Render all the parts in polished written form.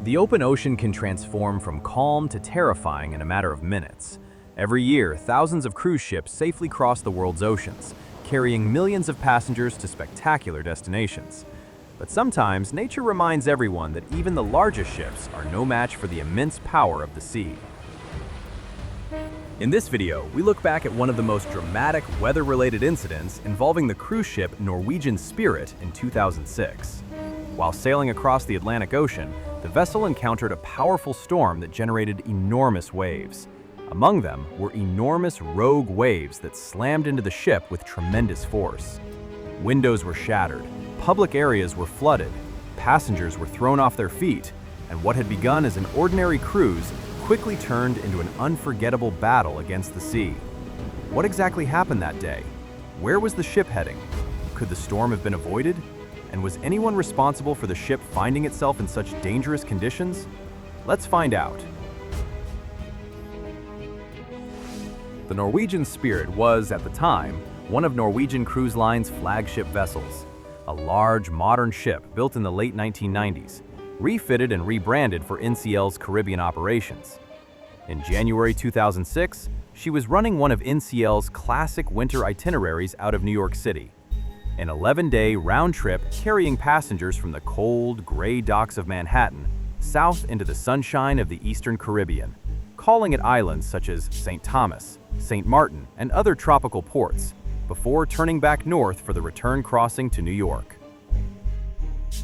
The open ocean can transform from calm to terrifying in a matter of minutes. Every year, thousands of cruise ships safely cross the world's oceans, carrying millions of passengers to spectacular destinations. But sometimes, nature reminds everyone that even the largest ships are no match for the immense power of the sea. In this video, we look back at one of the most dramatic weather-related incidents involving the cruise ship Norwegian Spirit in 2006. While sailing across the Atlantic Ocean, the vessel encountered a powerful storm that generated enormous waves. Among them were enormous rogue waves that slammed into the ship with tremendous force. Windows were shattered, public areas were flooded, passengers were thrown off their feet, and what had begun as an ordinary cruise quickly turned into an unforgettable battle against the sea. What exactly happened that day? Where was the ship heading? Could the storm have been avoided? And was anyone responsible for the ship finding itself in such dangerous conditions? Let's find out. The Norwegian Spirit was, at the time, one of Norwegian Cruise Line's flagship vessels. A large, modern ship built in the late 1990s, refitted and rebranded for NCL's Caribbean operations. In January 2006, she was running one of NCL's classic winter itineraries out of New York City. An 11-day round trip carrying passengers from the cold, gray docks of Manhattan south into the sunshine of the Eastern Caribbean, calling at islands such as St. Thomas, St. Martin, and other tropical ports, before turning back north for the return crossing to New York.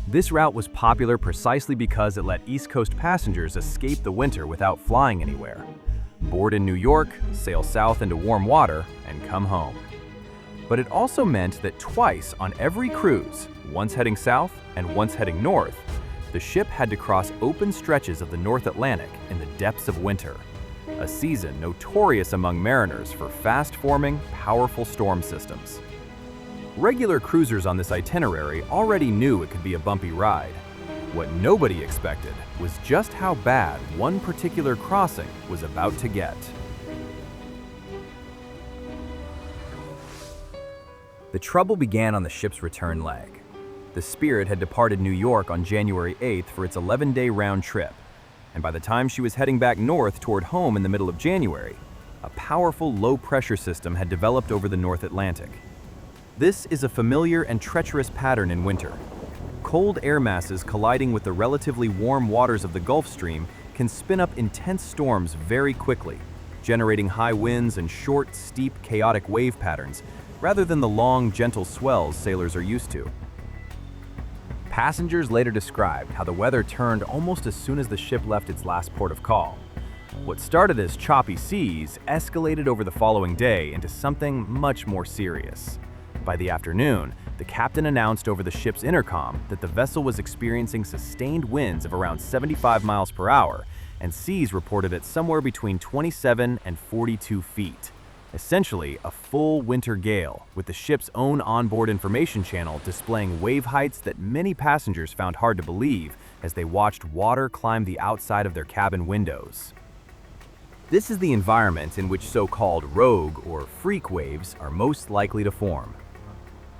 This route was popular precisely because it let East Coast passengers escape the winter without flying anywhere. Board in New York, sail south into warm water, and come home. But it also meant that twice on every cruise, once heading south and once heading north, the ship had to cross open stretches of the North Atlantic in the depths of winter, a season notorious among mariners for fast-forming, powerful storm systems. Regular cruisers on this itinerary already knew it could be a bumpy ride. What nobody expected was just how bad one particular crossing was about to get. The trouble began on the ship's return leg. The Spirit had departed New York on January 8th for its 11-day round trip, and by the time she was heading back north toward home in the middle of January, a powerful low-pressure system had developed over the North Atlantic. This is a familiar and treacherous pattern in winter. Cold air masses colliding with the relatively warm waters of the Gulf Stream can spin up intense storms very quickly, generating high winds and short, steep, chaotic wave patterns rather than the long, gentle swells sailors are used to. Passengers later described how the weather turned almost as soon as the ship left its last port of call. What started as choppy seas escalated over the following day into something much more serious. By the afternoon, the captain announced over the ship's intercom that the vessel was experiencing sustained winds of around 75 miles per hour and seas reported at somewhere between 27 and 42 feet. Essentially, a full winter gale, with the ship's own onboard information channel displaying wave heights that many passengers found hard to believe as they watched water climb the outside of their cabin windows. This is the environment in which so-called rogue or freak waves are most likely to form.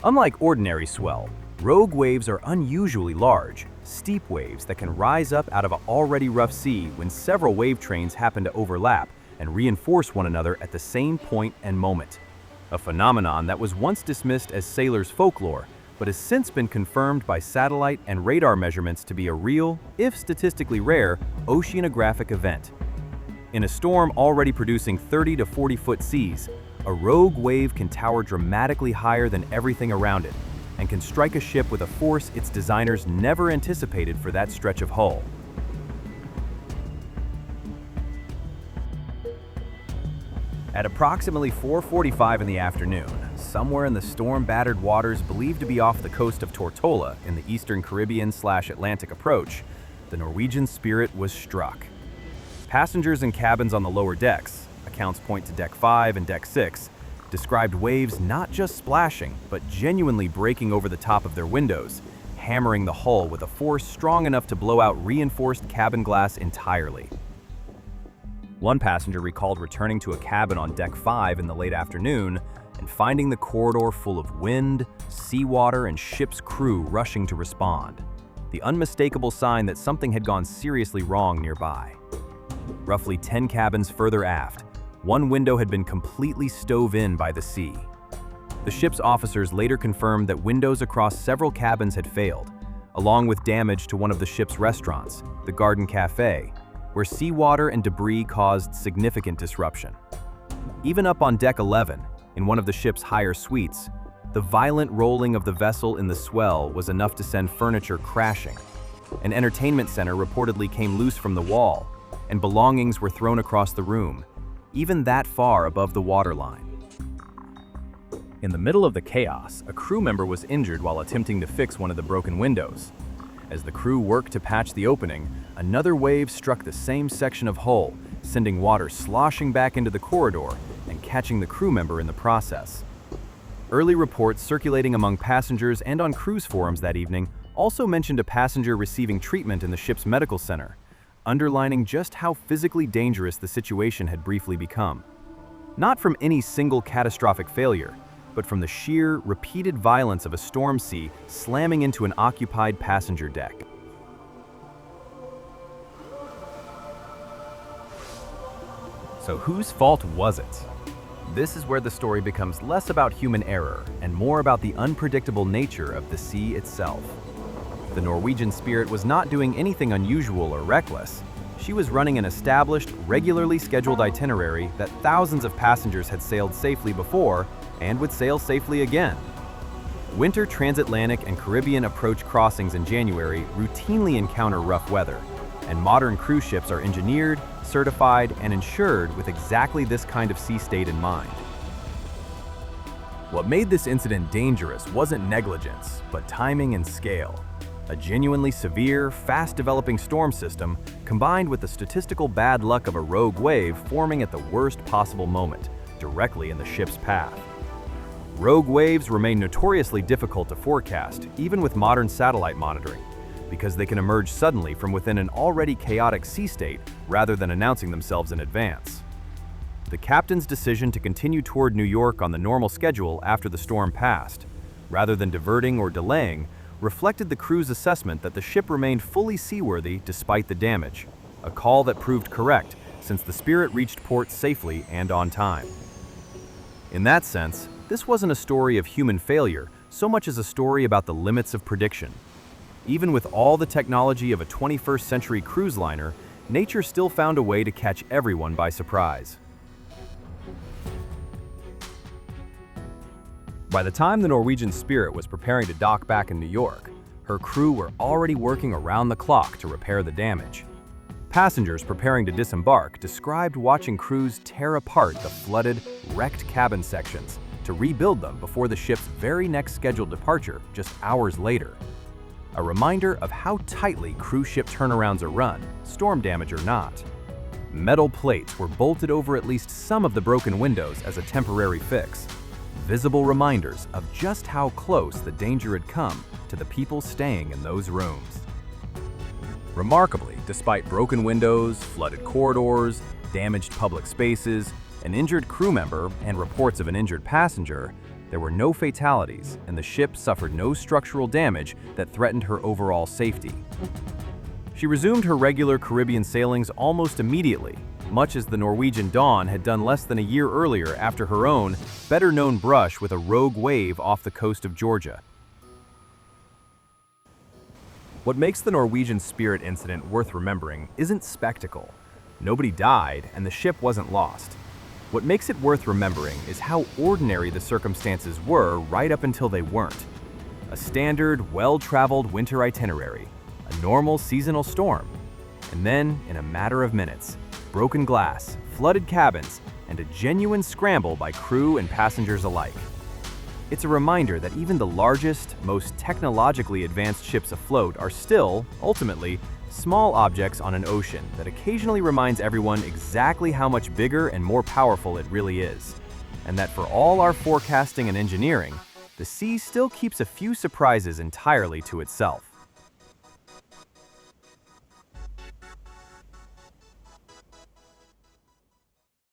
Unlike ordinary swell, rogue waves are unusually large, steep waves that can rise up out of an already rough sea when several wave trains happen to overlap and reinforce one another at the same point and moment. A phenomenon that was once dismissed as sailors' folklore, but has since been confirmed by satellite and radar measurements to be a real, if statistically rare, oceanographic event. In a storm already producing 30 to 40-foot seas, a rogue wave can tower dramatically higher than everything around it, and can strike a ship with a force its designers never anticipated for that stretch of hull. At approximately 4:45 in the afternoon, somewhere in the storm-battered waters believed to be off the coast of Tortola in the Eastern Caribbean/Atlantic approach, the Norwegian Spirit was struck. Passengers in cabins on the lower decks, accounts point to Deck 5 and Deck 6, described waves not just splashing, but genuinely breaking over the top of their windows, hammering the hull with a force strong enough to blow out reinforced cabin glass entirely. One passenger recalled returning to a cabin on Deck 5 in the late afternoon and finding the corridor full of wind, seawater, and ship's crew rushing to respond. the unmistakable sign that something had gone seriously wrong nearby. Roughly 10 cabins further aft, one window had been completely stove in by the sea. The ship's officers later confirmed that windows across several cabins had failed, along with damage to one of the ship's restaurants, the Garden Cafe, where seawater and debris caused significant disruption. Even up on Deck 11, in one of the ship's higher suites, the violent rolling of the vessel in the swell was enough to send furniture crashing. An entertainment center reportedly came loose from the wall, and belongings were thrown across the room, even that far above the waterline. In the middle of the chaos, a crew member was injured while attempting to fix one of the broken windows. As the crew worked to patch the opening, another wave struck the same section of hull, sending water sloshing back into the corridor and catching the crew member in the process. Early reports circulating among passengers and on cruise forums that evening also mentioned a passenger receiving treatment in the ship's medical center, underlining just how physically dangerous the situation had briefly become. Not from any single catastrophic failure, but from the sheer, repeated violence of a storm sea slamming into an occupied passenger deck. So whose fault was it? This is where the story becomes less about human error and more about the unpredictable nature of the sea itself. The Norwegian Spirit was not doing anything unusual or reckless. She was running an established, regularly scheduled itinerary that thousands of passengers had sailed safely before and would sail safely again. Winter transatlantic and Caribbean approach crossings in January routinely encounter rough weather, and modern cruise ships are engineered, certified, and insured with exactly this kind of sea state in mind. What made this incident dangerous wasn't negligence, but timing and scale. A genuinely severe, fast-developing storm system combined with the statistical bad luck of a rogue wave forming at the worst possible moment, directly in the ship's path. Rogue waves remain notoriously difficult to forecast, even with modern satellite monitoring, because they can emerge suddenly from within an already chaotic sea state rather than announcing themselves in advance. The captain's decision to continue toward New York on the normal schedule after the storm passed, rather than diverting or delaying, reflected the crew's assessment that the ship remained fully seaworthy despite the damage, a call that proved correct since the Spirit reached port safely and on time. In that sense, this wasn't a story of human failure so much as a story about the limits of prediction. Even with all the technology of a 21st century cruise liner, nature still found a way to catch everyone by surprise. By the time the Norwegian Spirit was preparing to dock back in New York, her crew were already working around the clock to repair the damage. Passengers preparing to disembark described watching crews tear apart the flooded, wrecked cabin sections to rebuild them before the ship's very next scheduled departure just hours later. A reminder of how tightly cruise ship turnarounds are run, storm damage or not. Metal plates were bolted over at least some of the broken windows as a temporary fix, visible reminders of just how close the danger had come to the people staying in those rooms. Remarkably, despite broken windows, flooded corridors, damaged public spaces, an injured crew member, and reports of an injured passenger, there were no fatalities, and the ship suffered no structural damage that threatened her overall safety. She resumed her regular Caribbean sailings almost immediately, much as the Norwegian Dawn had done less than a year earlier after her own, better-known brush with a rogue wave off the coast of Georgia. What makes the Norwegian Spirit incident worth remembering isn't spectacle. Nobody died, and the ship wasn't lost. What makes it worth remembering is how ordinary the circumstances were right up until they weren't. A standard, well-traveled winter itinerary, a normal seasonal storm, and then, in a matter of minutes, broken glass, flooded cabins, and a genuine scramble by crew and passengers alike. It's a reminder that even the largest, most technologically advanced ships afloat are still, ultimately, small objects on an ocean that occasionally reminds everyone exactly how much bigger and more powerful it really is. And that for all our forecasting and engineering, the sea still keeps a few surprises entirely to itself.